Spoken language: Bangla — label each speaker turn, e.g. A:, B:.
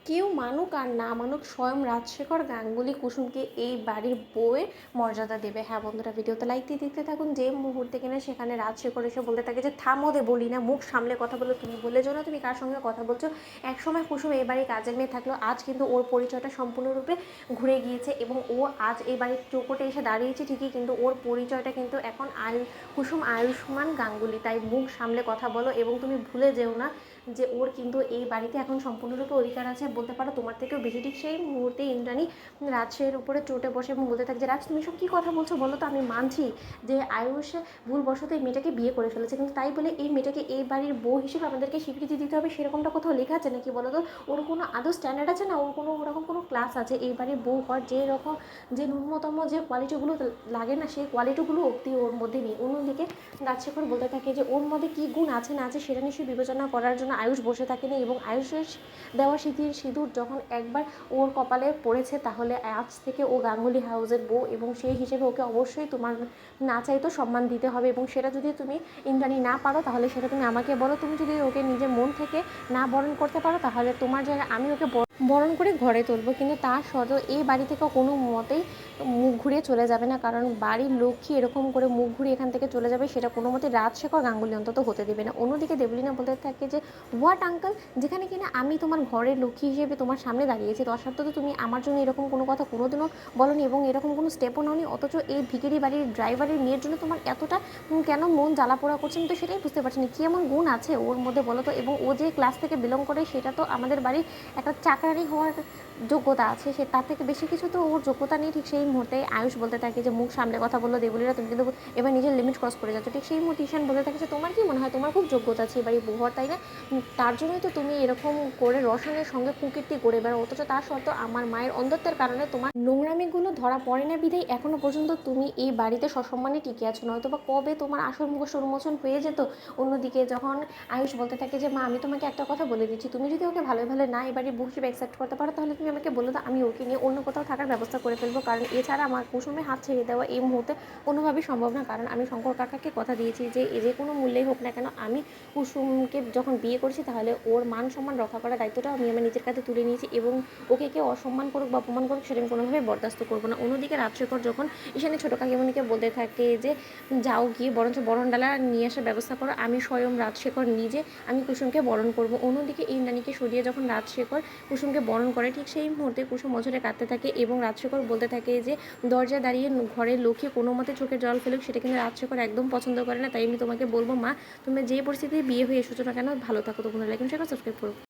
A: কেউ মানুক আর না মানুক স্বয়ং রাজশেখর গাঙ্গুলি কুসুমকে এই বাড়ির বউয়ের মর্যাদা দেবে। হ্যাঁ বন্ধুরা, ভিডিওতে লাইক দিয়ে দেখতে থাকুন। যে মুহূর্তে কিনা সেখানে রাজশেখর এসে বলতে থাকে যে থামোদে বলি না, মুখ সামলে কথা বলো, তুমি বলে যাও না তুমি কার সঙ্গে কথা বলছো। একসময় কুসুম এই বাড়ির কাজের মেয়ে থাকলো, আজ কিন্তু ওর পরিচয়টা সম্পূর্ণরূপে ঘুরে গিয়েছে এবং ও আজ এই বাড়ির চৌকোটে এসে দাঁড়িয়েছে ঠিকই, কিন্তু ওর পরিচয়টা কিন্তু এখন কুসুম আয়ুষ্মান গাঙ্গুলি। তাই মুখ সামলে কথা বলো এবং তুমি ভুলে যেও না যে ওর কিন্তু এই বাড়িতে এখন সম্পূর্ণরূপে অধিকার আছে, বলতে পারো তোমার থেকেও বেশি। ঠিক সেই মুহূর্তে ইন্দ্রাণী রাজের উপরে চটে বসে এবং বলতে থাকে যে রাজ তুমি সব কী কথা বলছো বলো তো। আমি মানছি যে আয়ুষ ভুলবশত এই মেয়েটাকে বিয়ে করে ফেলেছে, কিন্তু তাই বলে এই মেয়েটাকে এই বাড়ির বউ হিসেবে আমাদেরকে স্বীকৃতি দিতে হবে সেরকমটা কোথাও লেখা আছে নাকি বলো তো। ওর কোনো আদৌ স্ট্যান্ডার্ড আছে না, ওর কোনো ওরকম কোনো ক্লাস আছে? এই বাড়ির বউ হওয়ার যে রকম যে ন্যূনতম যে কোয়ালিটিগুলো লাগে না, সেই কোয়ালিটিগুলো অব্দি ওর মধ্যে নেই। অন্যদিকে রাজশেখর বলতে থাকে যে ওর মধ্যে কী গুণ আছে না আছে সেটা নিশ্চয়ই বিবেচনা করার জন্য আয়ুষ বসে থাকেনি, এবং আয়ুষের দেওয়া সিঁদুর যখন একবার ওর কপালে পড়েছে তাহলে আজ থেকে ও গাঙ্গুলি হাউসের বউ, এবং সেই হিসেবে ওকে অবশ্যই তোমার না চাইতেও সম্মান দিতে হবে। এবং সেটা যদি তুমি ইন্দ্রাণী না পারো তাহলে সেটা তুমি আমাকে বলো। তুমি যদি ওকে নিজের মন থেকে না বরণ করতে পারো তাহলে তোমার জায়গায় আমি ওকে বরণ করে ঘরে তুলবো, কিন্তু তার সত্ত্বেও এই বাড়ি থেকে কোনো মতেই মুখ ঘুরিয়ে চলে যাবে না, কারণ বাড়ির লক্ষ্মী এরকম করে মুখ ঘুরিয়ে এখান থেকে চলে যাবে সেটা কোনো মতে রাজশেখর গাঙ্গুলি অন্তত হতে দেবে না। অন্যদিকে দেবলীনা বলতে থাকে যে হোয়াট আঙ্কেল, যেখানে কিনা আমি তোমার ঘরের লক্ষ্মী হিসেবে তোমার সামনে দাঁড়িয়েছি, তার সত্ত্বেও তো তুমি আমার জন্য এরকম কোনো কথা কোনোদিনও বলোনি এবং এরকম কোনো স্টেপও নাওনি, অথচ এই ভিখারি বাড়ির ড্রাইভারের মেয়ের জন্য তোমার এতটা কেন মন জ্বালাপোড়া করছে। আমি তো সেটাই বুঝতে পারছি না, কী এমন গুণ আছে ওর মধ্যে বলো তো। এবং ও যে ক্লাস থেকে বিলং করে সেটা তো আমাদের বাড়ির একটা চাকরানি হওয়ার যোগ্যতা আছে, সে তার থেকে বেশি কিছু তো ওর যোগ্যতা নেই। ঠিক সেই মুহূর্তে আয়ুষ বলতে থাকে যে মুখ সামলে কথা বললো দেবলীরা, তুমি কিন্তু এবার নিজের লিমিট ক্রস করে যাচ্ছ। ঠিক সেই মুহূর্তে ঈশান বলতে থাকে যে তোমার কি মনে হয় তোমার খুব যোগ্যতা আছে এবারই বউ হওয়ার, তাই না? তার জন্যই তো তুমি এরকম করে রসায়নের সঙ্গে কুকীর্তি করে বেড়াও, অথচ তার সত্ত্বেও আমার মায়ের অন্ধত্বের কারণে তোমার নোংরামিগুলো ধরা পড়ে না বিধায় এখনো পর্যন্ত তুমি এই বাড়িতে সসম্মানে টিকে আছো, নয়তো বা কবে তোমার আসল মুখোশ উন্মোচন হয়ে যেত। অন্যদিকে যখন আয়ুষ বলতে থাকে যে মা আমি তোমাকে একটা কথা বলে দিচ্ছি, তুমি যদি ওকে ভালো ভালো না এবারে বউ হিসেবে অ্যাকসেপ্ট করতে পারো তাহলে তুমি আমাকে বলে দাও, আমি ওকে নিয়ে অন্য কোথাও থাকার ব্যবস্থা করে ফেলবো, কারণ এছাড়া আমার কুসুমে হাত ছেড়ে দেওয়া এই মুহূর্তে কোনোভাবেই সম্ভব না। কারণ আমি শঙ্কর কাকাকে কথা দিয়েছি যে যে কোনো মূল্যেই হোক না কেন আমি কুসুমকে যখন বিয়ে করেছি তাহলে ওর মান সম্মান রক্ষা করার দায়িত্বটা আমি আমার নিজের কাছে তুলে নিয়েছি, এবং ওকে কেউ অসম্মান করুক বা অপমান করুক সেটা আমি কোনোভাবে বরদাস্ত করবো না। অন্যদিকে রাজশেখর যখন ঈশানী ছোটো কাকিমণিকে বলতে থাকে যে যাও গিয়ে বরঞ্চ বরণডালা নিয়ে আসার ব্যবস্থা করো, আমি স্বয়ং রাজশেখর নিজে আমি কুসুমকে বরণ করব। অন্যদিকে ইন্দ্রাণীকে সরিয়ে যখন রাজশেখর কুসুমকে বরণ করে ঠিক সেই মুহূর্তে কুসুম অঝরে কাঁদতে থাকে এবং রাজশেখর বলতে থাকে যে দরজায় দাঁড়িয়ে ঘরের লক্ষ্মী কোনো মতে চোখে জল ফেলুক সেটা কিন্তু রাজশেখর একদম পছন্দ করে না। তাই আমি তোমাকে বলবো মা, তুমি যে পরিস্থিতিতে বিয়ে হয়ে এসেছো না কেন ভালো থাকো। তোমরা লাইক শেয়ার সাবস্ক্রাইব করো।